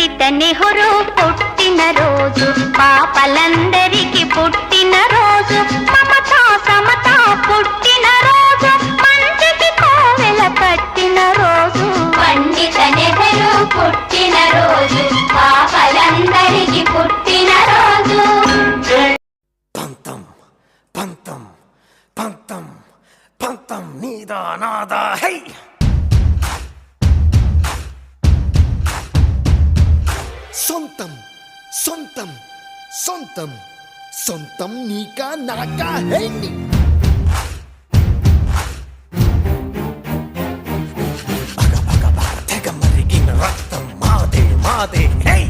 పండిత నెహ్రూ పుట్టిన రోజు, పాపలందరికీ పుట్టిన రోజు, మమతా సమతా పుట్టిన రోజు, మంచికి కోవెల కట్టిన రోజు. పండిత నెహ్రూ పుట్టిన రోజు, పాపలందరికీ పుట్టిన రోజు. పంతం పంతం పంతం పంతం నీదా నాదా హై. సొంతం సొంతం సొంతం సొంతం నీకా నాకా హై. బగ బగ బగ తెగ మరిగిన రక్తం మాదే మాదే హై.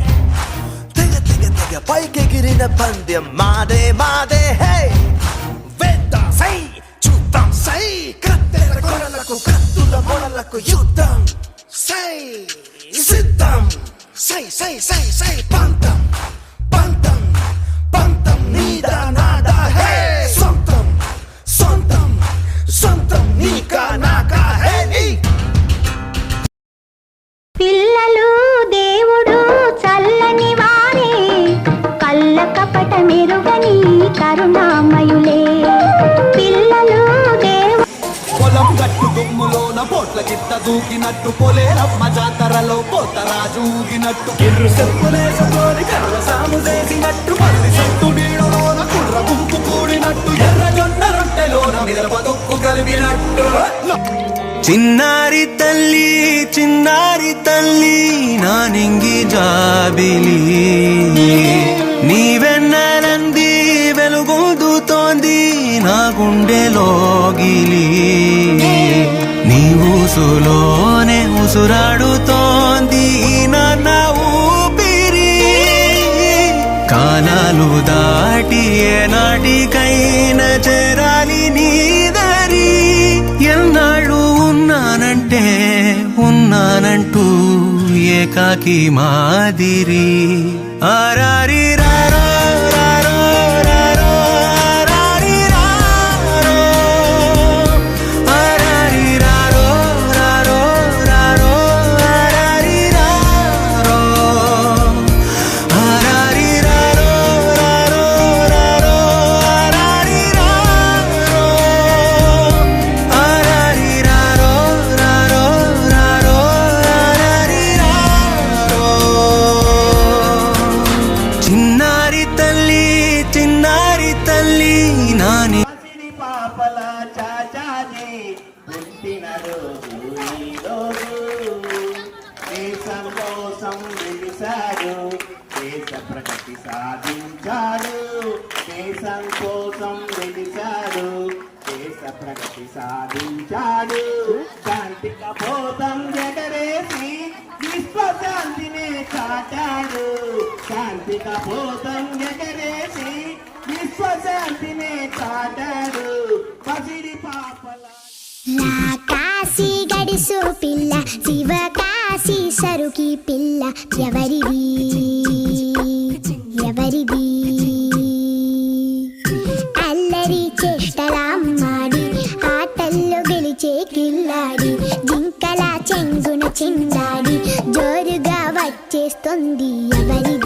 తెగ తెగ తెగ పైకెగిరిన పందెం మాదే మాదే హై. వేద్దాం సై చూద్దాం సై, కత్తెర కొరలకు కత్తుల మొడలకు యుద్ధం సై సిద్ధం సై సై సై సై. పంతం పంతం పంతం నీదా నాదా హే. సొంతం సొంతం సొంతం నీకా నాకా హే. పిల్లలు దేవుడు చల్లని వారే, కళ్ళ కపట మెరుగని కరుణామయులే. పిల్లలు దేవుడు పొలం గట్టు దుమ్ములోన పోట్ల గిట్ట దూకినట్టు, పొలేరమ్మ జాతరలో పోతరాజు ఊగినట్టు, ఎర్రు చెప్పులేసుకొని కర్ర సాము చేసినట్టు, పల్లి చెట్టు నీడలోన కుర్ర గుంపు కూడినట్టు, ఎర్ర జొన్న రొట్టెలోన మిరప దొక్కు కలిపినట్టు. చిన్నారి తల్లి నా నింగి జాబిలి, నీ వెన్నెలంది వెలుగొందుతోంది నా గుండెలోగిలి, నీ ఊసులోనే ఉసురాడుతోంది నా ఊపిరి. కాలాలు దాటి ఏనాటికైనా చేరాలి నీ దరి. ఎన్నాళ్ళు ఉన్నానంటూ ఏకాకి మాదిరి. ఆరారి రారో రారో రారో ఆరారి రారో, ఆరారి రారో రారో రారో ఆరారి రారో, ఆరారి రారో రారో రారో ఆరారి రారో, ఆరారి రారో రారో రారో ఆరారి రారో. చిన్నారి తల్లి నాని పాపల చాచాజీ పుట్టిన రోజు ఈ రోజు, దేశం కోసం వెలిసాడు, దేశ ప్రగతి సాధించాడు, దేశం కోసం వెలిసాడు, దేశ ప్రగతి సాధించాడు. శాంతి కపోతం ఎగరేసి విశ్వశాంతిని చాటాడు, శాంతి కపోతం ఎగరేసి విశ్వశాంతిని చాటాడు. పసిడి పాపల కాశీ గడుసు పిల్ల, శివ కాశీ సరుకి పిల్ల, ఎవరిది ఎవరిది? అల్లరి చేష్టలామాడి ఆటల్లో గెలిచే కిల్లాడి, జింకల చెంగున చిందాడి జోరుగా వచ్చేస్తుంది ఎవరిది?